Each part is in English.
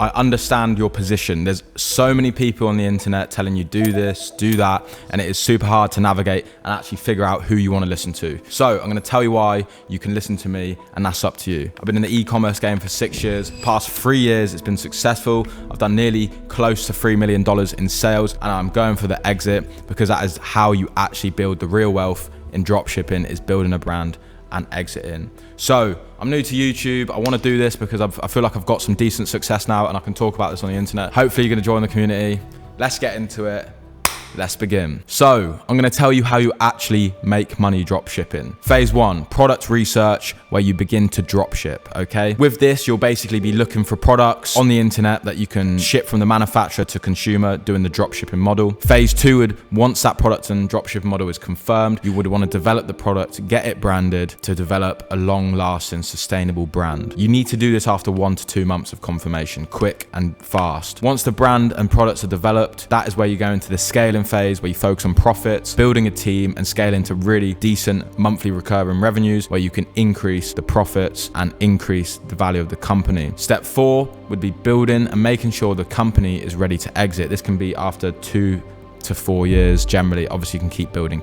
I understand your position. There's so many people on the internet telling you do this, do that, and it is super hard to navigate and actually figure out who you want to listen to. So I'm going to tell you why you can listen to me, and that's up to you. I've been in the e-commerce game for 6 years. Past 3 years, it's been successful. I've done nearly close to $3 million in sales, and I'm going for the exit because that is how you actually build the real wealth in dropshipping, is building a brand and exiting. So I'm new to YouTube. I want to do this because I feel like I've got some decent success now and I can talk about this on the internet. Hopefully you're going to join the community. Let's get into it. Let's begin. So I'm going to tell you how you actually make money drop shipping. Phase 1, product research, where you begin to drop ship, okay? With this, you'll basically be looking for products on the internet that you can ship from the manufacturer to consumer, doing the drop shipping model. Phase 2 would, once that product and drop shipping model is confirmed, you would want to develop the product, get it branded to develop a long-lasting, sustainable brand. You need to do this after 1 to 2 months of confirmation, quick and fast. Once the brand and products are developed, that is where you go into the scaling phase, where you focus on profits, building a team, and scaling to really decent monthly recurring revenues where you can increase the profits and increase the value of the company. Step 4 would be building and making sure the company is ready to exit. This can be after 2 to 4 years generally. Obviously you can keep building,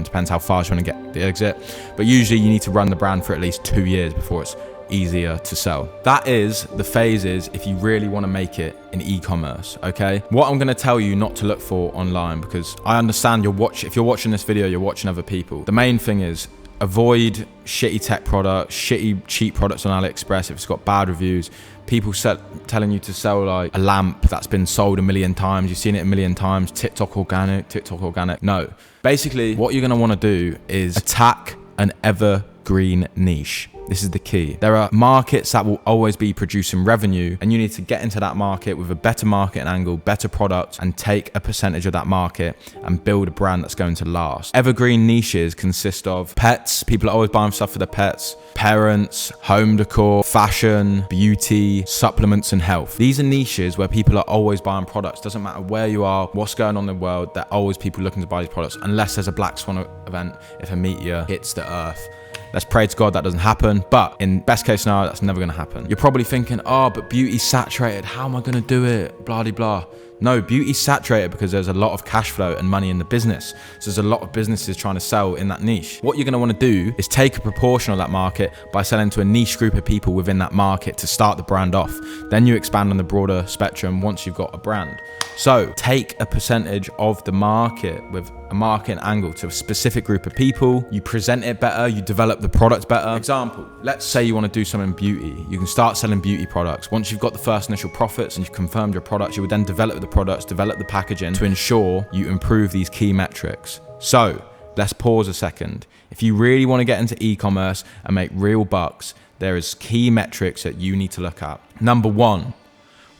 depends how fast you want to get the exit, but usually you need to run the brand for at least 2 years before it's easier to sell. That is the phases if you really want to make it in e-commerce, okay? What I'm going to tell you not to look for online, because I understand if you're watching this video, you're watching other people. The main thing is avoid shitty tech products, cheap products on AliExpress if it's got bad reviews. People telling you to sell like a lamp that's been sold 1 million times. You've seen it 1 million times. TikTok organic. No. Basically, what you're going to want to do is attack an evergreen niche. This is the key. There are markets that will always be producing revenue, and you need to get into that market with a better marketing angle, better product, and take a percentage of that market and build a brand that's going to last. Evergreen niches consist of pets. People are always buying stuff for their pets. Parents, home decor, fashion, beauty, supplements, and health. These are niches where people are always buying products. Doesn't matter where you are, what's going on in the world, there are always people looking to buy these products, unless there's a black swan event, if a meteor hits the earth. Let's pray to God that doesn't happen, but in best case scenario, that's never gonna happen. You're probably thinking, oh, but beauty's saturated. How am I gonna do it? Blah, blah, blah. No, beauty's saturated because there's a lot of cash flow and money in the business. So there's a lot of businesses trying to sell in that niche. What you're gonna wanna do is take a proportion of that market by selling to a niche group of people within that market to start the brand off. Then you expand on the broader spectrum once you've got a brand. So take a percentage of the market with a marketing angle to a specific group of people. You present it better, you develop the product better. Example, let's say you want to do something beauty. You can start selling beauty products. Once you've got the first initial profits and you've confirmed your products, you would then develop the products, develop the packaging to ensure you improve these key metrics. So let's pause a second. If you really want to get into e-commerce and make real bucks, there is key metrics that you need to look at. Number 1,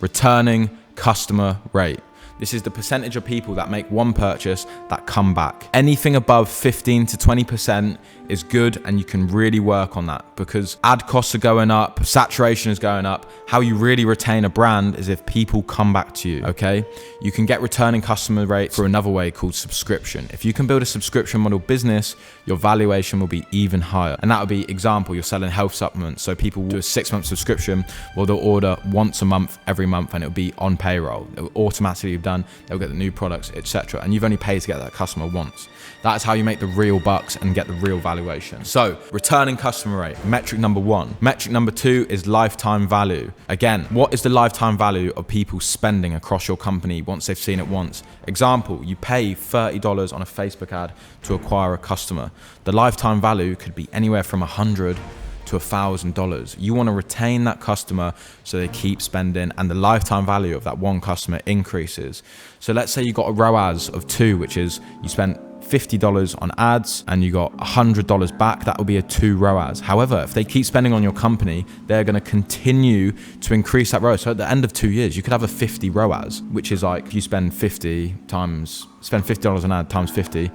returning customer rate. This is the percentage of people that make one purchase that come back. Anything above 15 to 20% is good, and you can really work on that because ad costs are going up, saturation is going up. How you really retain a brand is if people come back to you, okay? You can get returning customer rate through another way called subscription. If you can build a subscription model business, your valuation will be even higher. And that would be, example, you're selling health supplements. So people will do a 6-month subscription, well, they'll order once a month, every month, and it'll be on payroll. It will automatically be done. They'll get the new products, etc. And you've only paid to get that customer once. That is how you make the real bucks and get the real valuation. So returning customer rate, metric number 1. Metric number 2 is lifetime value. Again, what is the lifetime value of people spending across your company once they've seen it once? Example, you pay $30 on a Facebook ad to acquire a customer. The lifetime value could be anywhere from $100 to $1,000. You want to retain that customer so they keep spending, and the lifetime value of that one customer increases. So let's say you got a ROAS of 2, which is you spent $50 on ads and you got $100 back. That will be a 2 ROAS. However, if they keep spending on your company, they're going to continue to increase that ROAS. So at the end of 2 years, you could have a 50 ROAS, which is like if you spend $50 an ad times 50,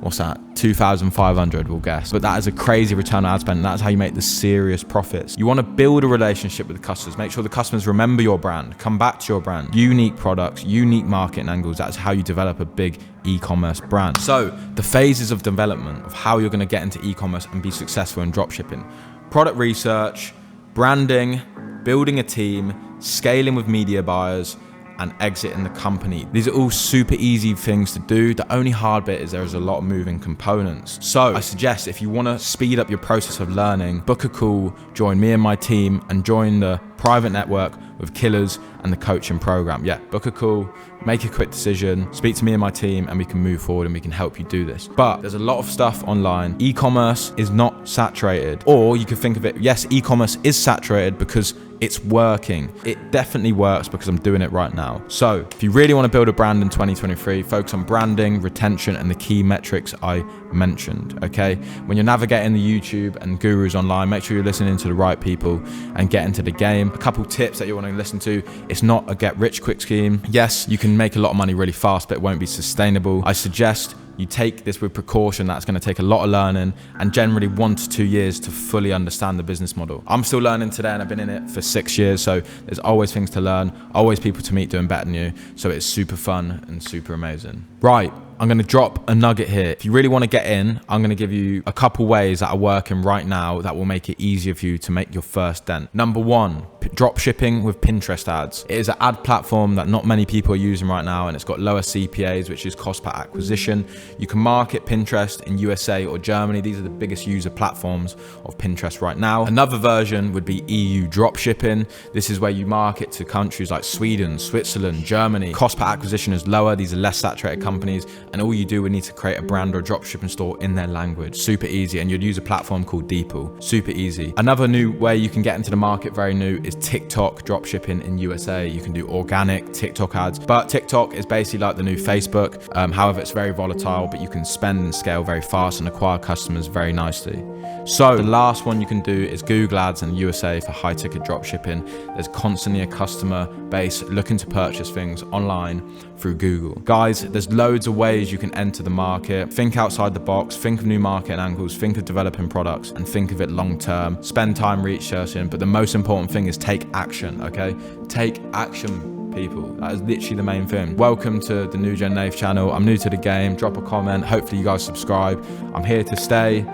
what's that? 2,500, we'll guess. But that is a crazy return on ad spend. And that's how you make the serious profits. You want to build a relationship with the customers. Make sure the customers remember your brand, come back to your brand. Unique products, unique marketing angles. That's how you develop a big e-commerce brand. So the phases of development of how you're going to get into e-commerce and be successful in dropshipping: product research, branding, building a team, scaling with media buyers, and exiting the company. These are all super easy things to do. The only hard bit is there's a lot of moving components. So I suggest if you want to speed up your process of learning, book a call, join me and my team, and join the private network with killers and the coaching program. Yeah, book a call, make a quick decision, speak to me and my team, and we can move forward and we can help you do this. But there's a lot of stuff online. E-commerce is not saturated. Or you could think of it, yes, e-commerce is saturated because it's working. It definitely works because I'm doing it right now. So if you really want to build a brand in 2023, focus on branding, retention, and the key metrics I mentioned, okay? When you're navigating the YouTube and gurus online, make sure you're listening to the right people and get into the game. A couple tips that you want to listen to. It's not a get rich quick scheme. Yes, you can make a lot of money really fast, but it won't be sustainable. I suggest you take this with precaution. That's going to take a lot of learning and generally 1 to 2 years to fully understand the business model. I'm still learning today and I've been in it for 6 years. So there's always things to learn, always people to meet doing better than you. So it's super fun and super amazing. Right. I'm going to drop a nugget here. If you really want to get in, I'm going to give you a couple ways that are working right now that will make it easier for you to make your first dent. Number 1, dropshipping with Pinterest ads. It is an ad platform that not many people are using right now, and it's got lower CPAs, which is cost per acquisition. You can market Pinterest in USA or Germany. These are the biggest user platforms of Pinterest right now. Another version would be EU dropshipping. This is where you market to countries like Sweden, Switzerland, Germany. Cost per acquisition is lower. These are less saturated companies. And all you do would need to create a brand or a dropshipping store in their language. Super easy. And you'd use a platform called Deeple. Super easy. Another new way you can get into the market, very new, is TikTok dropshipping in USA. You can do organic TikTok ads, but TikTok is basically like the new Facebook. However, it's very volatile, but you can spend and scale very fast and acquire customers very nicely. So the last one you can do is Google ads in the USA for high ticket dropshipping. There's constantly a customer base looking to purchase things online through Google. Guys, there's loads of ways you can enter the market. Think outside the box, think of new market angles, think of developing products, and think of it long term. Spend time researching, but the most important thing is take action, okay? Take action, people. That is literally the main thing. Welcome to the NuGenNath channel. I'm new to the game. Drop a comment. Hopefully you guys subscribe. I'm here to stay.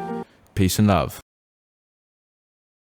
Peace and love.